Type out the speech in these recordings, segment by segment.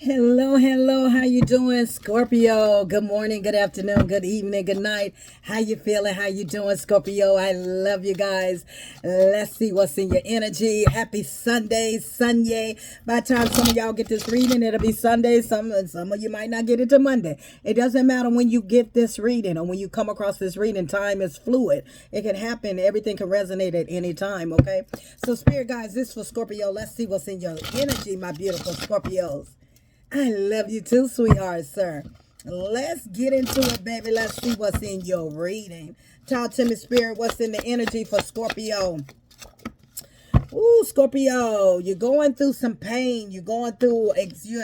Hello, hello. How you doing, Scorpio? Good morning, good afternoon, good evening, good night. How you feeling? How you doing, Scorpio? I love you guys. Let's see what's in your energy. Happy Sunday, Sunday. By the time some of y'all get this reading, it'll be Sunday. Some of you might not get it till Monday. It doesn't matter when you get this reading or when you come across this reading. Time is fluid. It can happen. Everything can resonate at any time. Okay. So, Spirit guys, this for Scorpio. Let's see what's in your energy, my beautiful Scorpios. I love you too, sweetheart, sir. Let's get into it, baby. Let's see what's in your reading. Talk to me, Spirit. What's in the energy for Scorpio? Ooh, Scorpio, you're going through some pain. You're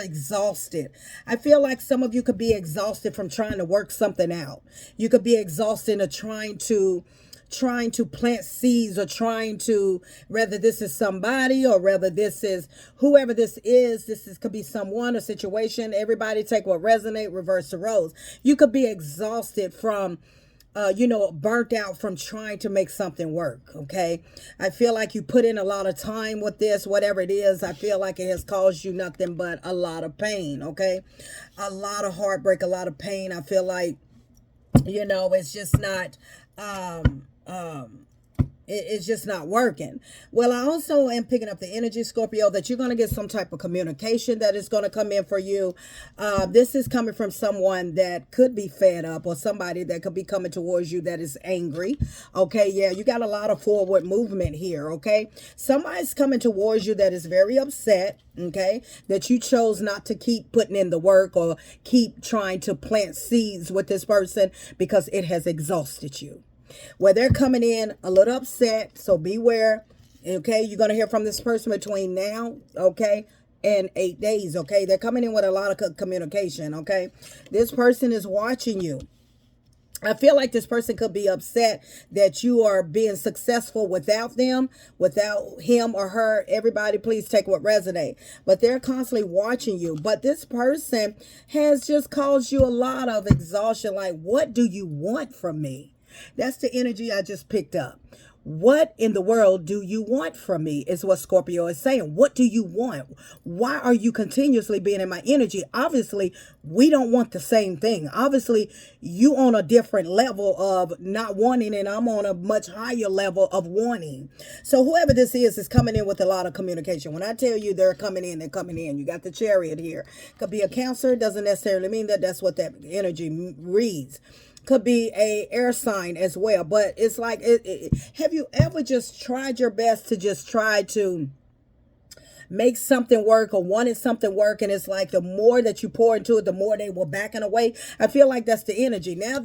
exhausted. I feel like some of you could be exhausted from trying to work something out. You could be exhausted of trying to plant seeds or trying to, whether this is somebody or whether this is whoever this is, could be someone or situation. Everybody take what resonate, reverse the roles. You could be exhausted from burnt out from trying to make something work. Okay. I feel like you put in a lot of time with this, whatever it is. I feel like it has caused you nothing but a lot of pain. Okay. A lot of heartbreak, a lot of pain. I feel like, it's just not, it's just not working. Well, I also am picking up the energy, Scorpio, that you're going to get some type of communication that is going to come in for you. This is coming from someone that could be fed up or somebody that could be coming towards you that is angry. Okay, yeah, you got a lot of forward movement here, okay? Somebody's coming towards you that is very upset, okay, that you chose not to keep putting in the work or keep trying to plant seeds with this person because it has exhausted you. Where they're coming in a little upset, so beware. Okay, you're going to hear from this person between now, okay, and 8 days. Okay, they're coming in with a lot of communication. Okay, this person is watching you. I feel like this person could be upset that you are being successful without them, without him or her. Everybody, please take what resonate. But they're constantly watching you. But this person has just caused you a lot of exhaustion. Like, what do you want from me? That's the energy I just picked up. What in the world do you want from me is what Scorpio is saying. What do you want? Why are you continuously being in my energy? Obviously, we don't want the same thing. Obviously, you on a different level of not wanting and I'm on a much higher level of wanting. So whoever this is coming in with a lot of communication. When I tell you they're coming in, they're coming in. You got the Chariot here. Could be a Cancer. Doesn't necessarily mean that that's what that energy reads. Could be a air sign as well, but it's like, have you ever just tried your best to just try to make something work or wanted something work, and it's like the more that you pour into it, the more they were backing away? I feel like that's the energy. Now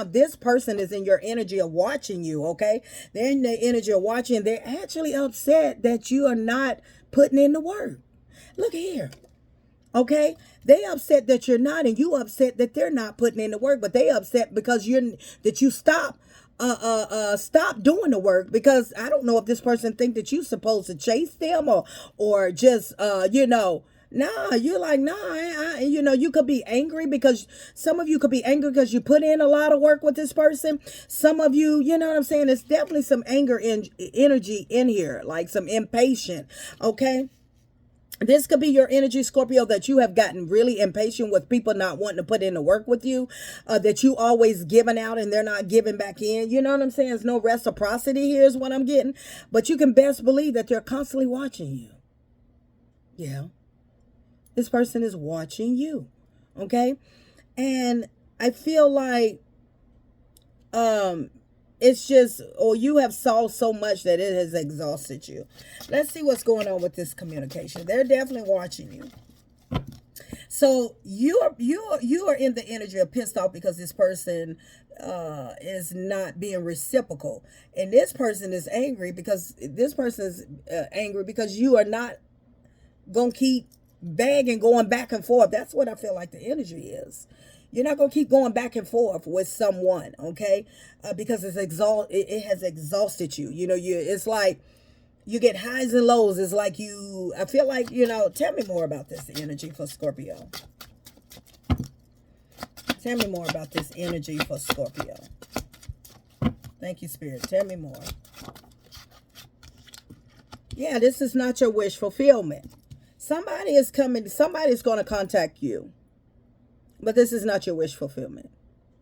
this person is in your energy of watching you. Okay, they're in the energy of watching. They're actually upset that you are not putting in the work. Look here. Okay, they upset that you're not, and you upset that they're not putting in the work. But they upset because you stop doing the work, because I don't know if this person think that you supposed to chase them or just nah. You're like, nah. You could be angry because some of you could be angry because you put in a lot of work with this person. Some of you, you know what I'm saying. It's definitely some anger energy in here, like some impatient. Okay. This could be your energy, Scorpio, that you have gotten really impatient with people not wanting to put in the work with you, that you always giving out and they're not giving back in. You know what I'm saying? There's no reciprocity here is what I'm getting. But you can best believe that they're constantly watching you. Yeah. This person is watching you. Okay? And I feel like it's just, or you have solved so much that it has exhausted you. Let's see what's going on with this communication. They're definitely watching you. So you are in the energy of pissed off because this person is not being reciprocal, and this person is angry because you are not gonna keep begging, going back and forth. That's what I feel like the energy is. You're not going to keep going back and forth with someone, okay? Because it has exhausted you. It's like you get highs and lows. It's like I feel like, tell me more about this energy for Scorpio. Tell me more about this energy for Scorpio. Thank you, Spirit. Tell me more. Yeah, this is not your wish fulfillment. Somebody is coming, somebody's going to contact you, but this is not your wish fulfillment.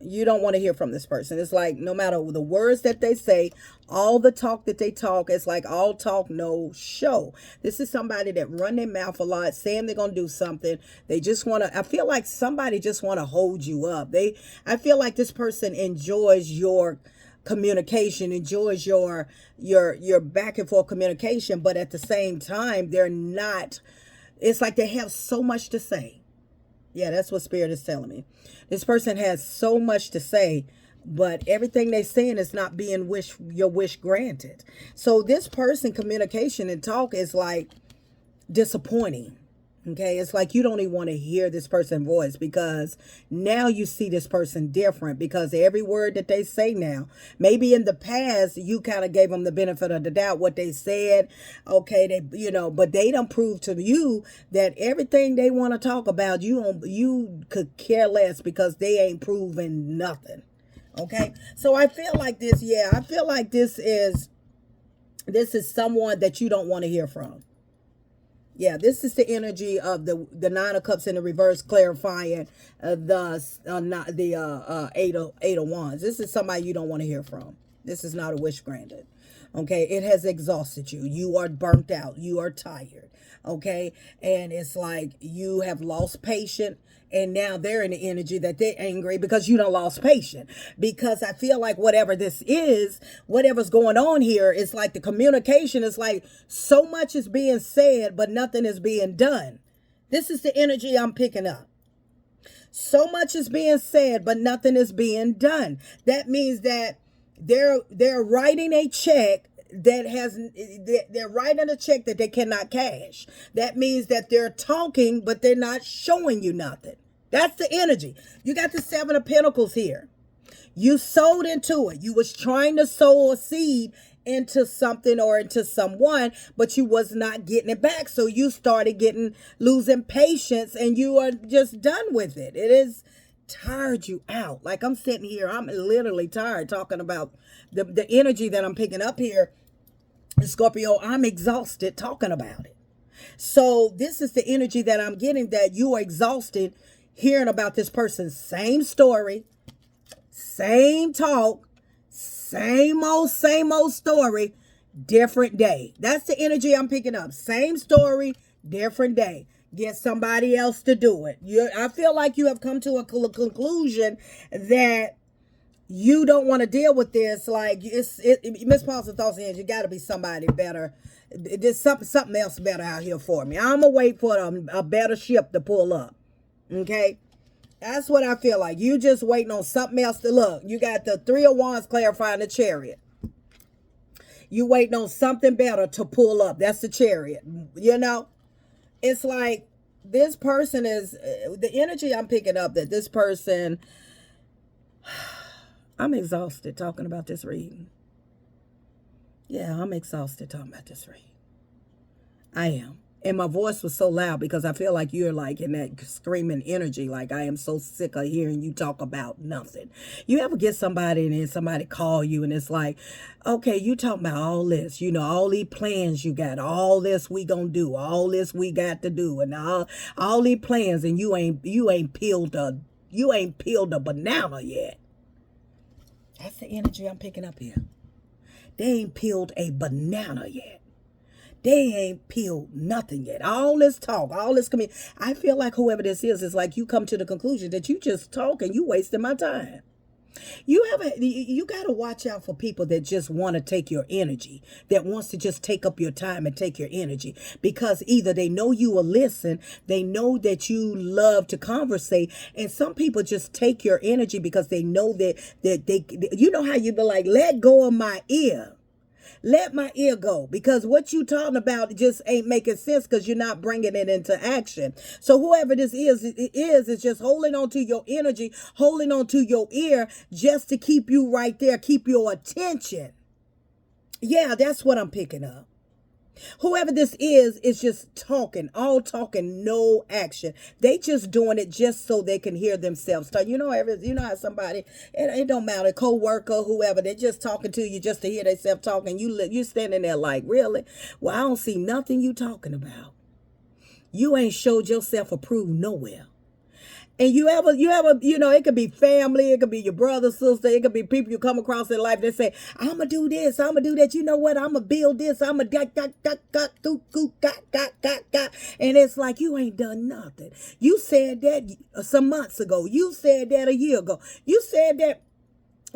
You don't want to hear from this person. It's like no matter the words that they say, all the talk that they talk, it's like all talk, no show. This is somebody that run their mouth a lot, saying they're going to do something. They just want to, I feel like somebody just want to hold you up. I feel like this person enjoys your communication, enjoys your back and forth communication, but at the same time, they're not, it's like they have so much to say. Yeah, that's what Spirit is telling me. This person has so much to say, but everything they're saying is not being your wish granted. So this person, communication and talk is like disappointing. Okay, it's like you don't even want to hear this person's voice because now you see this person different because every word that they say now, maybe in the past you kind of gave them the benefit of the doubt what they said. Okay, but they don't prove to you that everything they want to talk about, you could care less because they ain't proven nothing. Okay, so I feel like this. Yeah, I feel like this is someone that you don't want to hear from. Yeah, this is the energy of the Nine of Cups in the reverse, clarifying the Eight of Wands. This is somebody you don't want to hear from. This is not a wish granted. Okay, it has exhausted you. You are burnt out. You are tired. Okay, and it's like you have lost patience. And now they're in the energy that they're angry because you done lost patience. Because I feel like whatever this is, whatever's going on here, it's like the communication is like so much is being said, but nothing is being done. This is the energy I'm picking up. So much is being said, but nothing is being done. That means that they're writing a check they're writing a check that they cannot cash. That means that they're talking, but they're not showing you nothing. That's the energy. You got the Seven of Pentacles here. You sowed into it. You was trying to sow a seed into something or into someone, but you was not getting it back. So you started losing patience and you are just done with it. It is tired you out. Like I'm sitting here, I'm literally tired talking about the energy that I'm picking up here. Scorpio, I'm exhausted talking about it. So this is the energy that I'm getting, that you are exhausted hearing about this person's same story, same talk, same old story, different day. That's the energy I'm picking up. Same story, different day. Get somebody else to do it. I feel like you have come to a conclusion that you don't want to deal with this. Like Miss Paulson thoughts is, you got to be somebody better. There's something else better out here for me. I'm gonna wait for a better ship to pull up. Okay, that's what I feel like. You just waiting on something else to look. You got the Three of Wands clarifying the Chariot. You waiting on something better to pull up. That's the Chariot. It's like this person is the energy I'm picking up, that this person. I'm exhausted talking about this reading. Yeah, I'm exhausted talking about this reading. I am. And my voice was so loud because I feel like you're like in that screaming energy. Like I am so sick of hearing you talk about nothing. You ever get somebody and then somebody call you and it's like, okay, you talking about all this, all these plans you got, all this we gonna do, all this we got to do, and all these plans, and you ain't peeled a banana yet. That's the energy I'm picking up here. They ain't peeled a banana yet. They ain't peeled nothing yet. All this talk, all this I feel like whoever this is like you come to the conclusion that you just talk and you wasting my time. You got to watch out for people that just want to take your energy, that wants to just take up your time and take your energy, because either they know you will listen, they know that you love to conversate, and some people just take your energy because they know that they how you be like, let go of my ear. Let my ear go, because what you talking about just ain't making sense because you're not bringing it into action. So whoever this is just holding on to your energy, holding on to your ear just to keep you right there, keep your attention. Yeah, that's what I'm picking up. Whoever this is just talking, all talking, no action. They just doing it just so they can hear themselves talk. How somebody, it don't matter, co-worker, whoever, they're just talking to you just to hear themselves talking. You standing there like, really? Well, I don't see nothing you talking about. You ain't showed yourself approved nowhere. And it could be family, it could be your brother, sister, it could be people you come across in life that say, I'm gonna do this, I'm gonna do that. You know what? I'm gonna build this, I'm gonna and it's like you ain't done nothing. You said that some months ago. You said that a year ago. You said that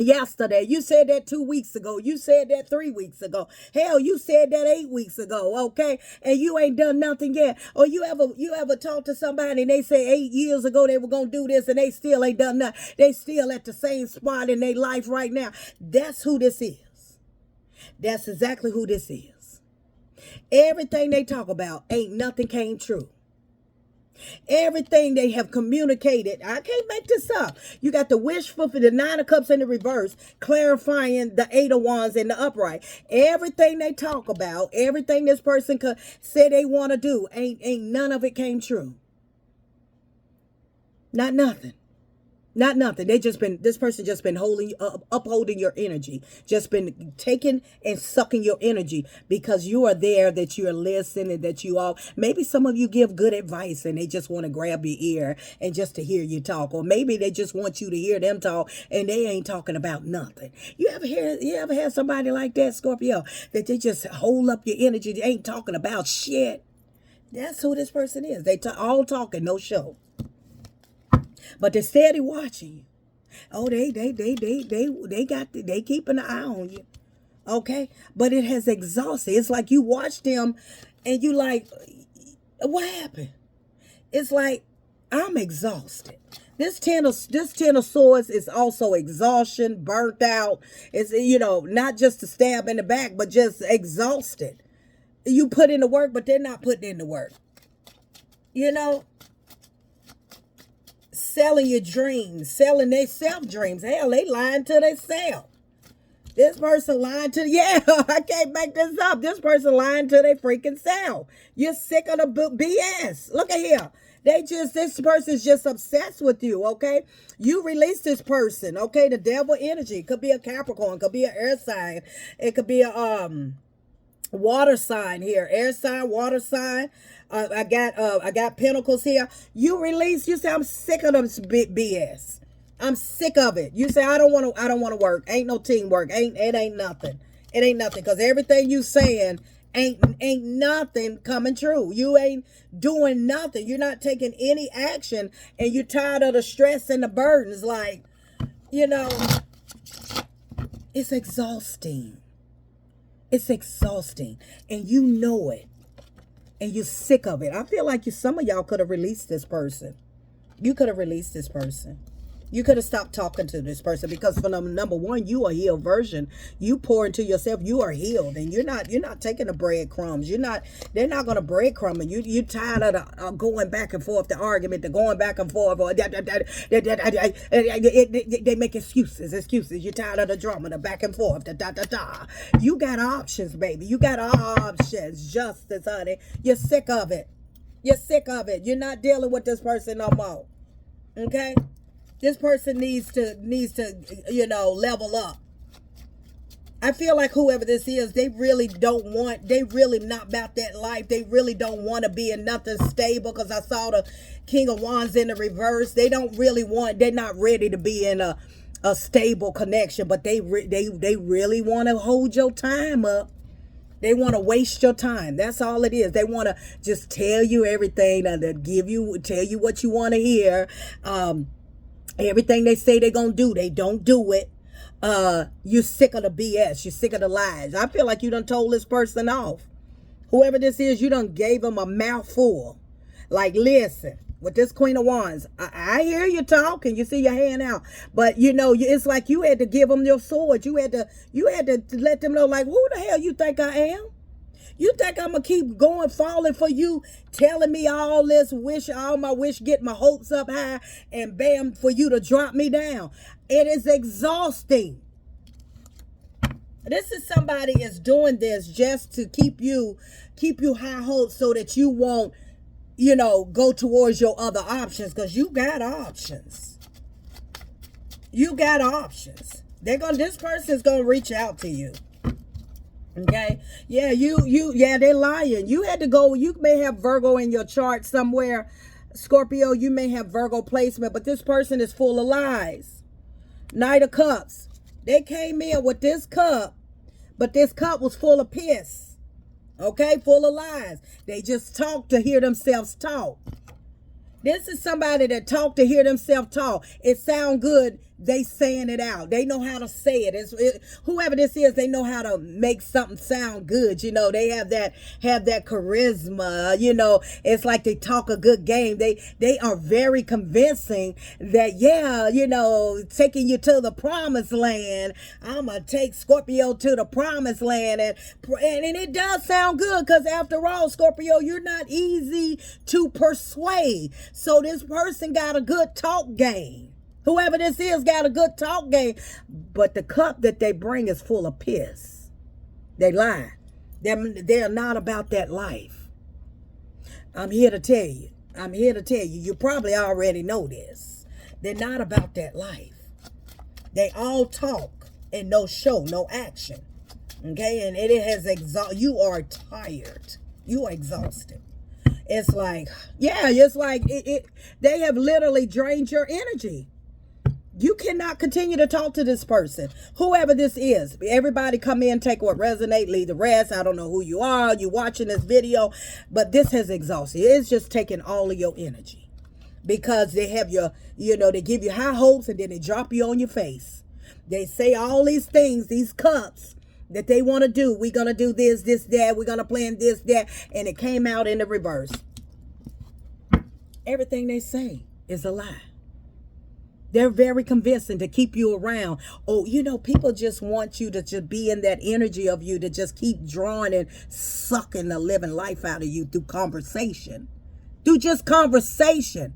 yesterday. You said that 2 weeks ago. You said that 3 weeks ago. Hell, you said that 8 weeks ago. Okay, and you ain't done nothing yet. Or you ever talk to somebody and they say 8 years ago they were gonna do this and they still ain't done nothing. They still at the same spot in their life right now. That's who this is. That's exactly who this is. Everything they talk about ain't nothing came true. Everything they have communicated, I can't make this up. You got the wish for the 9 of cups in the reverse, clarifying the 8 of wands in the upright. Everything they talk about, everything this person could say they want to do, ain't none of it came true. Not nothing. Not nothing. This person just been upholding your energy, just been taking and sucking your energy because you are there, that you are listening, that you all, maybe some of you give good advice and they just want to grab your ear and just to hear you talk. Or maybe they just want you to hear them talk and they ain't talking about nothing. You ever had somebody like that, Scorpio, that they just hold up your energy, they ain't talking about shit? That's who this person is. They all talking, no show. But they're steady watching you. Oh, they keeping an eye on you. Okay? But it has exhausted. It's like you watch them and you like, what happened? It's like, I'm exhausted. This ten of swords is also exhaustion, burnt out. It's, not just a stab in the back, but just exhausted. You put in the work, but they're not putting in the work. Selling your dreams, selling their self dreams. Hell, they lying to themselves. This person lying to, I can't make this up. This person lying to their freaking self. You're sick of the BS. Look at here. This person's just obsessed with you, okay? You release this person, okay? The devil energy. Could be a Capricorn, could be an air sign. It could be a water sign here. Air sign, water sign. I got pentacles here. You say, I'm sick of this BS. I'm sick of it. You say, I don't want to work. Ain't no teamwork. It ain't nothing. It ain't nothing. Because everything you saying ain't nothing coming true. You ain't doing nothing. You're not taking any action, and you're tired of the stress and the burdens. Like, it's exhausting. It's exhausting. And you know it. And you're sick of it. I feel like some of y'all could have released this person. You could have released this person. You could have stopped talking to this person, because for number one, you are a healed version. You pour into yourself. You are healed, and you're not taking the breadcrumbs. They're not going to breadcrumb. And you tired of the going back and forth, the argument, the going back and forth. Or they make excuses. You're tired of the drama, the back and forth, You got options, baby. You got options. Justice, honey. You're sick of it. You're sick of it. You're not dealing with this person no more. Okay? This person needs to, level up. I feel like whoever this is, they really not about that life. They really don't want to be in nothing stable, because I saw the King of Wands in the reverse. They're not ready to be in a stable connection, but they really want to hold your time up. They want to waste your time. That's all it is. They want to just tell you everything, tell you what you want to hear. Everything they say they're going to do, they don't do it. You're sick of the BS. You're sick of the lies. I feel like you done told this person off. Whoever this is, you done gave them a mouthful. Like, listen, with this Queen of Wands, I hear you talking. You see your hand out. But, it's like you had to give them your sword. You had to let them know, like, who the hell you think I am? You think I'm going to keep falling for you, telling me all my wish, get my hopes up high, and bam, for you to drop me down? It is exhausting. This is somebody is doing this just to keep you high hopes, so that you won't, go towards your other options, because you got options. You got options. This person's going to reach out to you. Okay. Yeah, yeah, they're lying. You had to go, you may have Virgo in your chart somewhere. Scorpio, you may have Virgo placement, but this person is full of lies. Knight of Cups. They came in with this cup, but this cup was full of piss. Okay, full of lies. They just talk to hear themselves talk. This is somebody that talk to hear themselves talk. It sound good. They saying it out. They know how to say it. Whoever this is, they know how to make something sound good. You know, they have that charisma. You know, it's like they talk a good game. They are very convincing that, yeah, you know, taking you to the promised land. I'm gonna take Scorpio to the promised land, and it does sound good, because after all, Scorpio, you're not easy to persuade. So this person got a good talk game. Whoever this is got a good talk game, but the cup that they bring is full of piss. They lie. They're not about that life. I'm here to tell you. You probably already know this. They're not about that life. They all talk and no show, no action. Okay, and it has you are tired. You are exhausted. It's like, yeah, it's like they have literally drained your energy. You cannot continue to talk to this person, whoever this is. Everybody come in, take what resonate, leave the rest. I don't know who you are. You watching this video, but this has exhausted. It's just taking all of your energy, because they have they give you high hopes and then they drop you on your face. They say all these things, these cups that they want to do. We're going to do this, that. We're going to plan this, that. And it came out in the reverse. Everything they say is a lie. They're very convincing to keep you around. Oh, people just want you to just be in that energy of you, to just keep drawing and sucking the living life out of you through conversation. Through just conversation.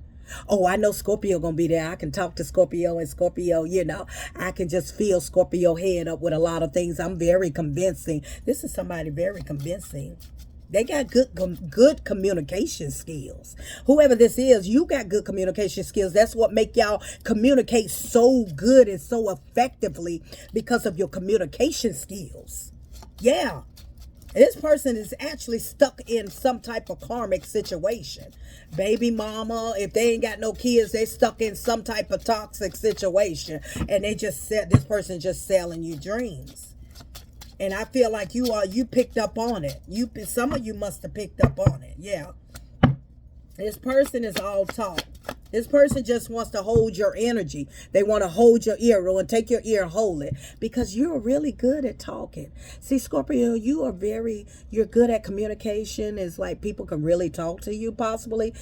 Oh, I know Scorpio gonna be there. I can talk to Scorpio, and Scorpio, I can just feel Scorpio head up with a lot of things. I'm very convincing. This is somebody very convincing. They got good communication skills. Whoever this is, you got good communication skills. That's what make y'all communicate so good and so effectively, because of your communication skills. Yeah. This person is actually stuck in some type of karmic situation. Baby mama, if they ain't got no kids, they stuck in some type of toxic situation. And this person just selling you dreams. And I feel like you picked up on it. Some of you must have picked up on it. Yeah. This person is all talk. This person just wants to hold your energy. They want to hold your ear and take your ear and hold it, because you're really good at talking. See, Scorpio, you're good at communication. It's like people can really talk to you, possibly.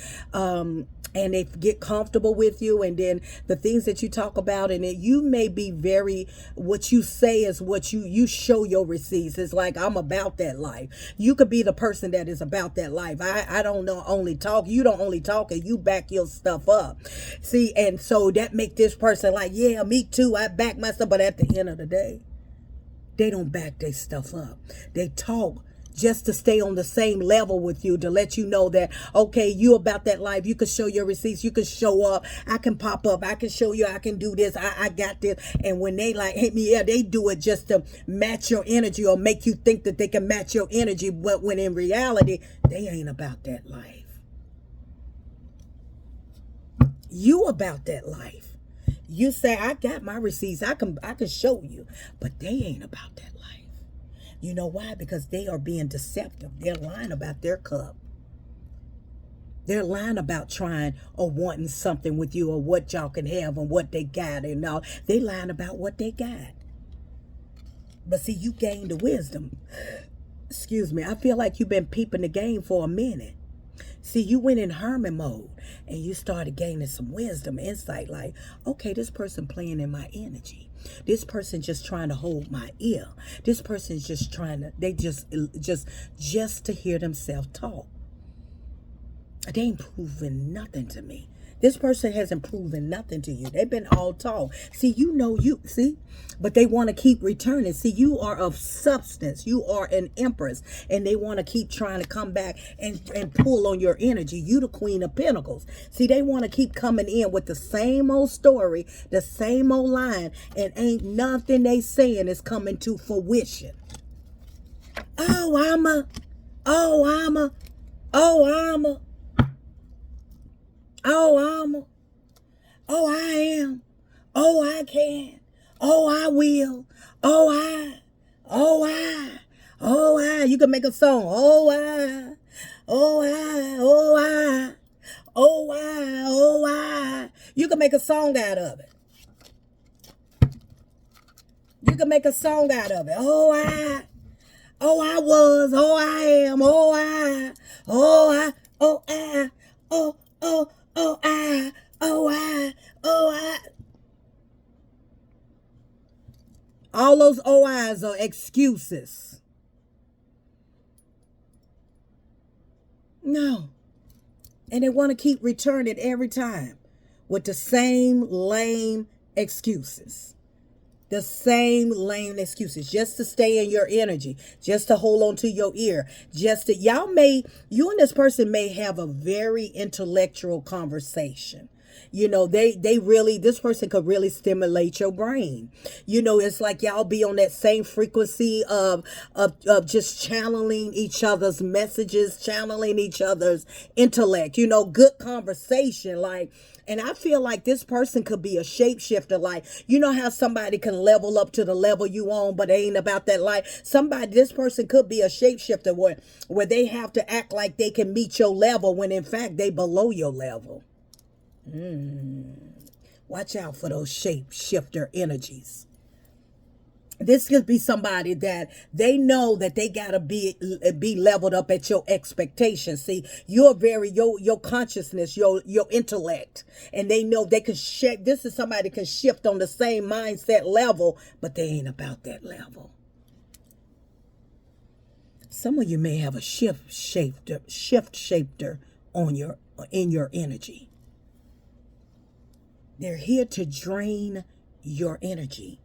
And they get comfortable with you, and then the things that you talk about, and you may be what you say is what you show your receipts. It's like, I'm about that life. You could be the person that is about that life. I don't know, only talk. You don't only talk, and you back your stuff up. See, and so that make this person like, yeah, me too. I back my stuff. But at the end of the day, they don't back their stuff up. They talk just to stay on the same level with you, to let you know that, okay, you about that life. You can show your receipts. You can show up. I can pop up. I can show you. I can do this. I got this. And when they like hit me, yeah, they do it just to match your energy, or make you think that they can match your energy. But when in reality, they ain't about that life. You about that life. You say, I got my receipts. I can show you. But they ain't about that life. You know why? Because they are being deceptive. They're lying about their cup. They're lying about trying or wanting something with you, or what y'all can have and what they got and all. They lying about what they got. But see, you gained the wisdom. Excuse me. I feel like you've been peeping the game for a minute. See, you went in hermit mode and you started gaining some wisdom, insight, like, okay, this person playing in my energy. This person just trying to hold my ear. This person's just trying to, they just to hear themselves talk. They ain't proving nothing to me. This person hasn't proven nothing to you. They've been all talk. See, but they want to keep returning. See, you are of substance. You are an empress, and they want to keep trying to come back and pull on your energy. You the Queen of Pentacles. See, they want to keep coming in with the same old story, the same old line, and ain't nothing they saying is coming to fruition. Oh, I'm a, oh, I'm a, oh, I'm a, oh, I'm a, oh, I am, oh, I can, oh, I will, oh, oh, oh, you can make a song, oh, oh, oh, oh, oh, you can make a song out of it. You can make a song out of it. Oh, I was, oh, I am, oh, oh, oh, oh, oh, All those OIs are excuses. No. And they want to keep returning every time with the same lame excuses. The same lame excuses just to stay in your energy, just to hold on to your ear, just to, you and this person may have a very intellectual conversation. They really, this person could really stimulate your brain. It's like y'all be on that same frequency of just channeling each other's messages, channeling each other's intellect, good conversation. And I feel like this person could be a shapeshifter. Like, how somebody can level up to the level you on, but it ain't about that life. This person could be a shapeshifter where they have to act like they can meet your level when in fact they below your level. Watch out for those shapeshifter energies. This could be somebody that they know that they gotta be leveled up at your expectations. See, your consciousness, your intellect, and they know they can shift. This is somebody that can shift on the same mindset level, but they ain't about that level. Some of you may have a shift shifter in your energy. They're here to drain your energy.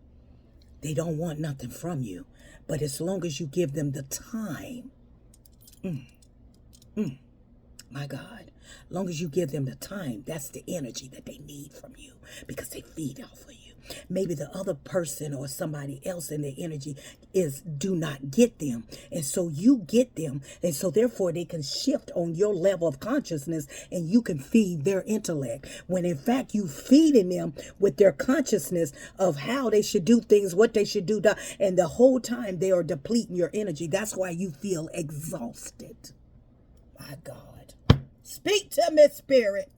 They don't want nothing from you. But as long as you give them the time, my God, as long as you give them the time, that's the energy that they need from you because they feed off of you. Maybe the other person or somebody else in their energy do not get them. And so you get them. And so therefore they can shift on your level of consciousness and you can feed their intellect. When in fact you feeding them with their consciousness of how they should do things, what they should do. And the whole time they are depleting your energy. That's why you feel exhausted. My God. Speak to me, Spirit.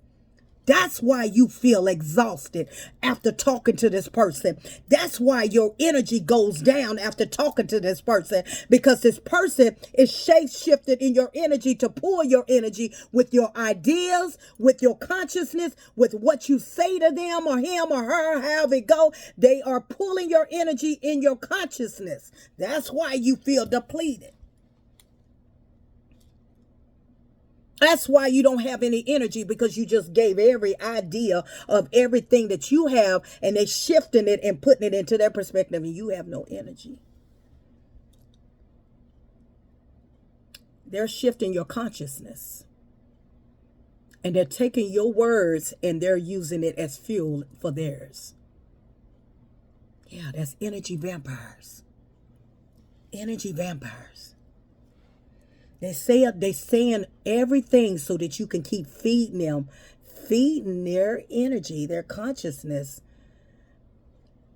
That's why you feel exhausted after talking to this person. That's why your energy goes down after talking to this person, because this person is shape-shifted in your energy to pull your energy with your ideas, with your consciousness, with what you say to them or him or her, however it go. They are pulling your energy in your consciousness. That's why you feel depleted. That's why you don't have any energy, because you just gave every idea of everything that you have and they're shifting it and putting it into their perspective and you have no energy. They're shifting your consciousness and they're taking your words and they're using it as fuel for theirs. Yeah, that's energy vampires. Energy vampires. They saying everything so that you can keep feeding them, feeding their energy, their consciousness,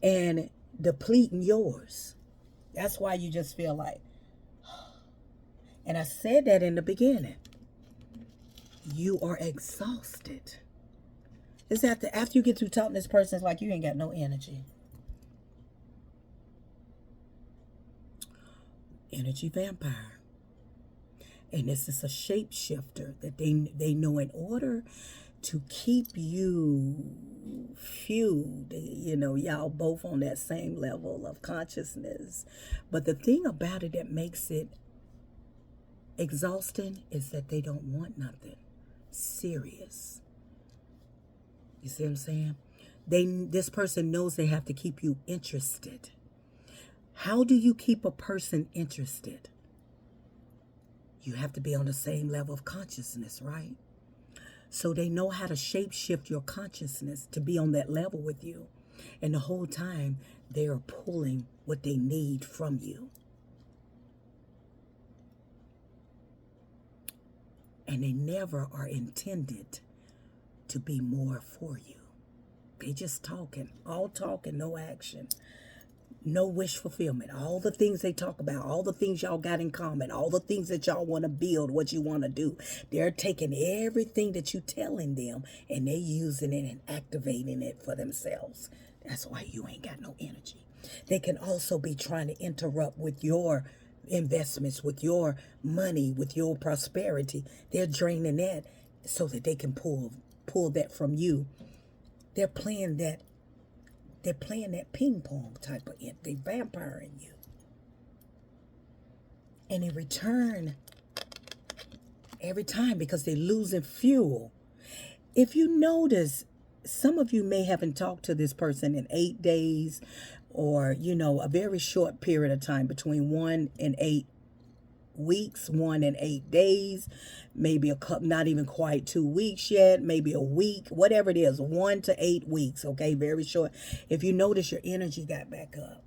and depleting yours. That's why you just feel like, and I said that in the beginning, you are exhausted. It's after you get through talking to this person, it's like you ain't got no energy. Energy vampire. And this is a shapeshifter that they know in order to keep you fueled, y'all both on that same level of consciousness. But the thing about it that makes it exhausting is that they don't want nothing serious. You see what I'm saying? This person knows they have to keep you interested. How do you keep a person interested? You have to be on the same level of consciousness, right? So they know how to shapeshift your consciousness to be on that level with you. And the whole time, they are pulling what they need from you. and they never are intended to be more for you. They just talking, all talking, no action. No wish fulfillment. All the things they talk about, all the things y'all got in common, all the things that y'all want to build, what you want to do. They're taking everything that you telling them and they using it and activating it for themselves. That's why you ain't got no energy. They can also be trying to interrupt with your investments, with your money, with your prosperity. They're draining that so that they can pull that from you. They're playing that ping pong type of it. They vampiring you. And in return, every time, because they're losing fuel. If you notice, some of you may haven't talked to this person in 8 days or, a very short period of time, between 1 and 8 weeks, 1 and 8 days, maybe a couple, not even quite 2 weeks yet, maybe a week, whatever it is, 1 to 8 weeks. Okay. Very short. If you notice, your energy got back up.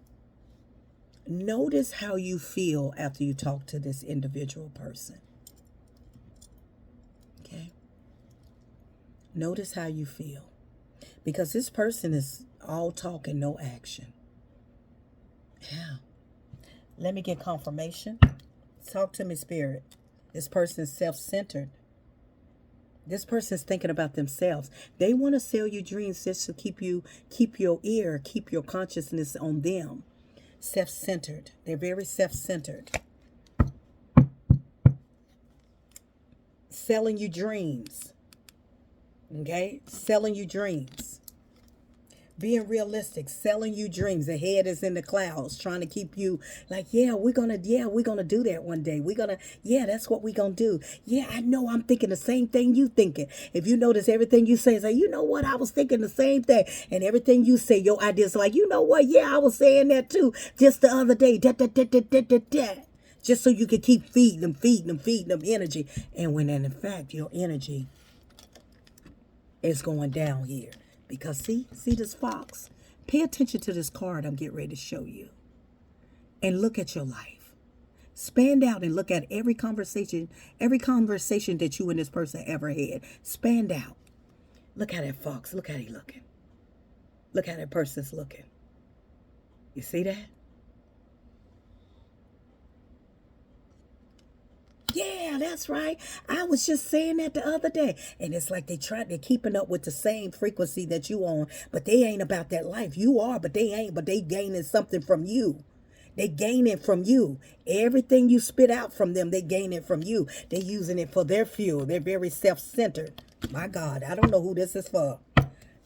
Notice how you feel after you talk to this individual person. Okay. Notice how you feel, because this person is all talk and no action. Yeah. Let me get confirmation. Talk to me, Spirit. This person is self-centered. This person is thinking about themselves. They want to sell you dreams just to keep your consciousness on them. Self-centered. They're very self-centered. Selling you dreams. Okay? Selling you dreams. Being realistic, selling you dreams. The head is in the clouds, trying to keep you like, we're gonna do that one day. That's what we're gonna do. Yeah, I know, I'm thinking the same thing you thinking. If you notice, everything you say is like, you know what, I was thinking the same thing. And everything you say, your ideas like, you know what, I was saying that too, just the other day. Just so you can keep feeding them energy. And when in fact your energy is going down here. Because see this fox? Pay attention to this card I'm getting ready to show you. And look at your life. Span out and look at every conversation that you and this person ever had. Span out. Look at that fox. Look how he looking. Look how that person's looking. You see that? Yeah, that's right. I was just saying that the other day. And it's like they're keeping up with the same frequency that you on, but they ain't about that life. You are, but they ain't, but they gaining something from you. They gain it from you. Everything you spit out from them, they gain it from you. They're using it for their fuel. They're very self-centered. My God, I don't know who this is for.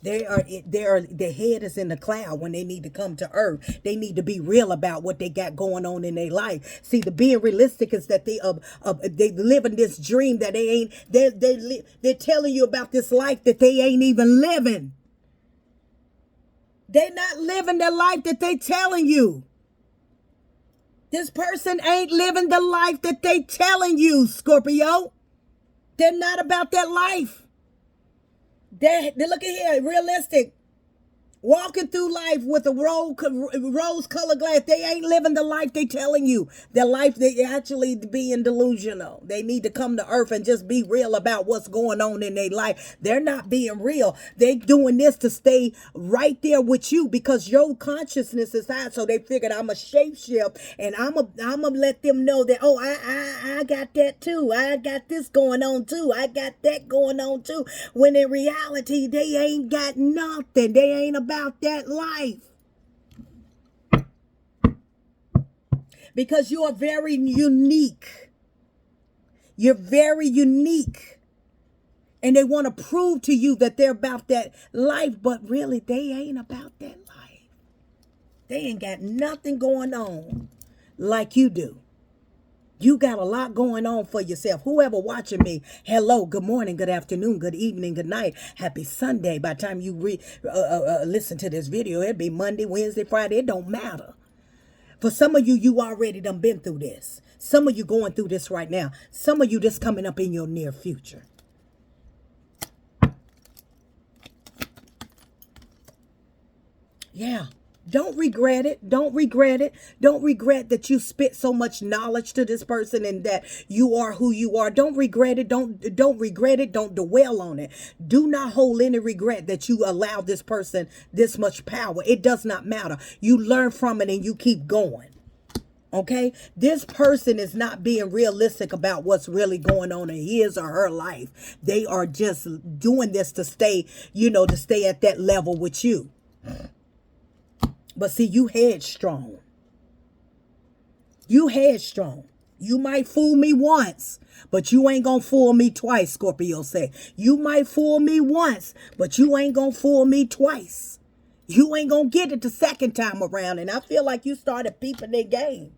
Their head is in the cloud when they need to come to earth. They need to be real about what they got going on in their life. See, the being realistic is that they living this dream that they ain't. They're telling you about this life that they ain't even living. They're not living the life that they telling you. This person ain't living the life that they telling you, Scorpio. They're not about that life. They look at here, realistic. Walking through life with a rose-colored glass. They ain't living the life they telling you. The life they actually being delusional. They need to come to earth and just be real about what's going on in their life. They're not being real. They doing this to stay right there with you because your consciousness is high. So they figured I'm a shapeshift and I'm a let them know that, oh, I got that too. I got this going on too. I got that going on too. When in reality, they ain't got nothing. They ain't about that life. Because you are very unique. You're very unique. And they want to prove to you that they're about that life, but really they ain't about that life. They ain't got nothing going on like you do. You got a lot going on for yourself. Whoever watching me, hello, good morning, good afternoon, good evening, good night. Happy Sunday. By the time you listen to this video, it'll be Monday, Wednesday, Friday. It don't matter. For some of you, you already done been through this. Some of you going through this right now. Some of you just coming up in your near future. Yeah. Don't regret it. Don't regret it. Don't regret that you spit so much knowledge to this person and that you are who you are. Don't regret it. Don't regret it. Don't dwell on it. Do not hold any regret that you allow this person this much power. It does not matter. You learn from it and you keep going. Okay, this person is not being realistic about what's really going on in his or her life. They are just doing this to stay, to stay at that level with you. But see, you headstrong. You headstrong. You might fool me once, but you ain't gonna fool me twice, Scorpio said. You might fool me once, but you ain't gonna fool me twice. You ain't gonna get it the second time around. And I feel like you started peeping their game.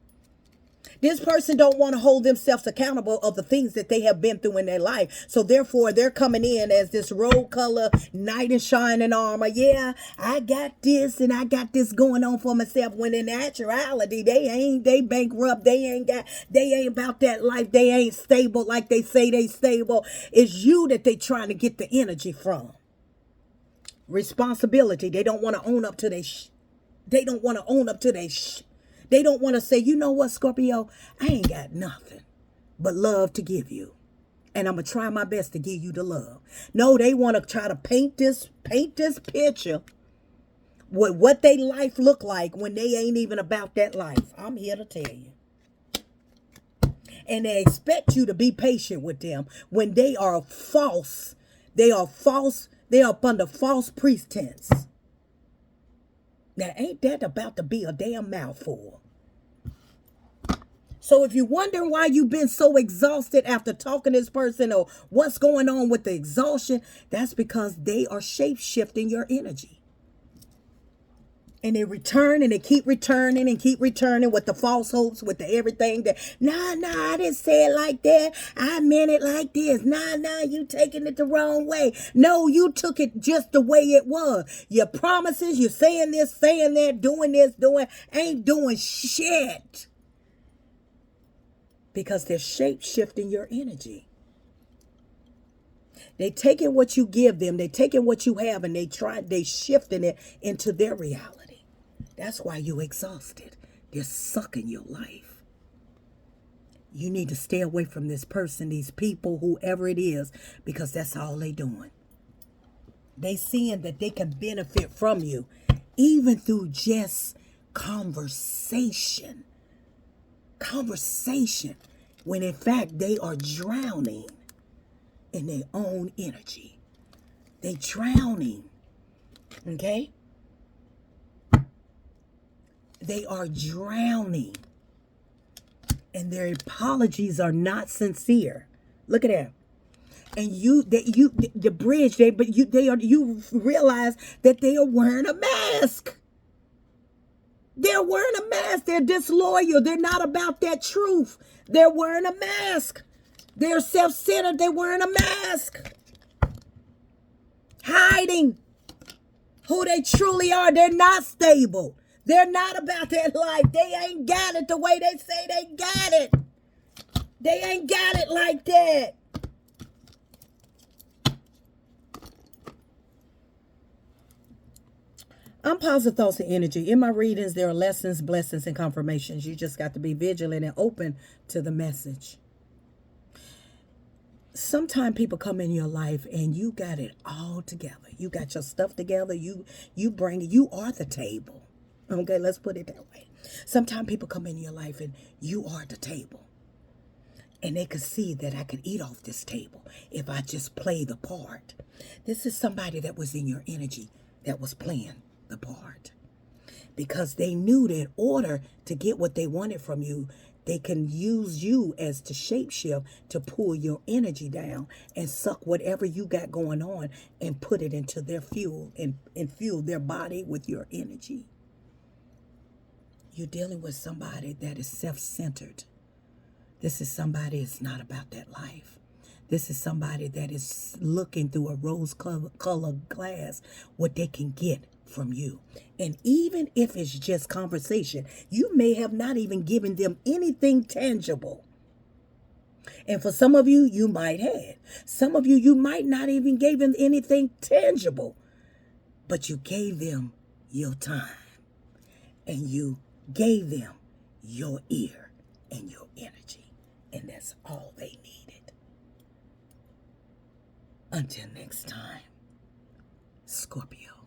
This person don't want to hold themselves accountable of the things that they have been through in their life. So therefore, they're coming in as this rose color, knight in shining armor. Yeah, I got this and I got this going on for myself. When in actuality, they bankrupt. They ain't about that life. They ain't stable like they say they stable. It's you that they trying to get the energy from. Responsibility. They don't want to own up to their They don't want to own up to their They don't want to say, you know what, Scorpio, I ain't got nothing but love to give you. And I'm going to try my best to give you the love. No, they want to try to paint this picture with what they life look like when they ain't even about that life. I'm here to tell you. And they expect you to be patient with them when they are false. They are false. They are under false pretense. Now, ain't that about to be a damn mouthful? So if you're wondering why you've been so exhausted after talking to this person or what's going on with the exhaustion, that's because they are shape-shifting your energy. And they return and they keep returning and keep returning with the false hopes, with the everything that, nah, I didn't say it like that. I meant it like this. Nah, you taking it the wrong way. No, you took it just the way it was. Your promises, you're saying this, saying that, doing this, ain't doing shit. Because they're shape-shifting your energy. They taking what you give them, they taking what you have, and they shifting it into their reality. That's why you're exhausted. They're sucking your life. You need to stay away from this person, these people, whoever it is, because that's all they doing. They seeing that they can benefit from you, even through just conversation. When in fact they are drowning in their own energy. They drowning. Okay? They are drowning. And their apologies are not sincere. Look at that. And you realize that they are wearing a mask. They're wearing a mask. They're disloyal. They're not about that truth. They're wearing a mask. They're self-centered. They're wearing a mask. Hiding who they truly are. They're not stable. They're not about that life. They ain't got it the way they say they got it. They ain't got it like that. I'm positive thoughts and energy. In my readings, there are lessons, blessings, and confirmations. You just got to be vigilant and open to the message. Sometimes people come in your life and you got it all together. You got your stuff together. You are the table. Okay, let's put it that way. Sometimes people come in your life and you are the table. And they could see that I could eat off this table if I just play the part. This is somebody that was in your energy that was playing the part, because they knew that in order to get what they wanted from you, they can use you as the shapeshift to pull your energy down and suck whatever you got going on and put it into their fuel and fuel their body with your energy. You're dealing with somebody that is self-centered. This is somebody that's not about that life. This is somebody that is looking through a rose-colored glass what they can get from you. And even if it's just conversation, you may have not even given them anything tangible. And for some of you, you might have. Some of you, you might not even gave them anything tangible, but you gave them your time. and you gave them your ear and your energy. And that's all they needed. Until next time, Scorpio.